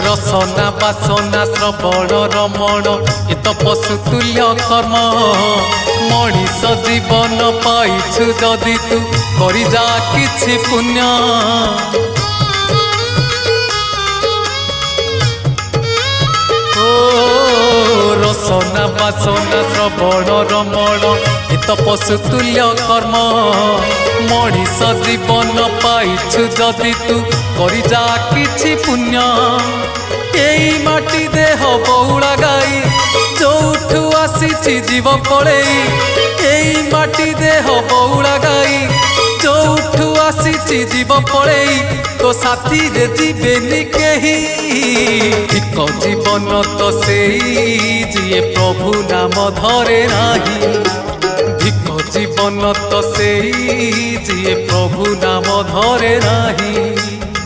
रसना बासना श्रवण रमण ए तो पशुतुल्य कर्म मनीष जीवन पाइछु जदि तू करि जा किछि पुण्य रसना बासना श्रवण रमण ए तो पशुतुल्य कर्म मनीष जीवन पाइछु जदि तू करि जा किछि पुण्य एई माटी देह बौड़ा गाई जोठू आसीछि जीव पळेई एई माटी देह बौड़ा गाई जोठू आसीछि जीव पळेई तो साथी रे जीवेनी केही ठीक जीवन तो सेई जिए प्रभु नाम धरे नाही ठीक जीवन तो सेई जिए प्रभु नाम धरे नाही।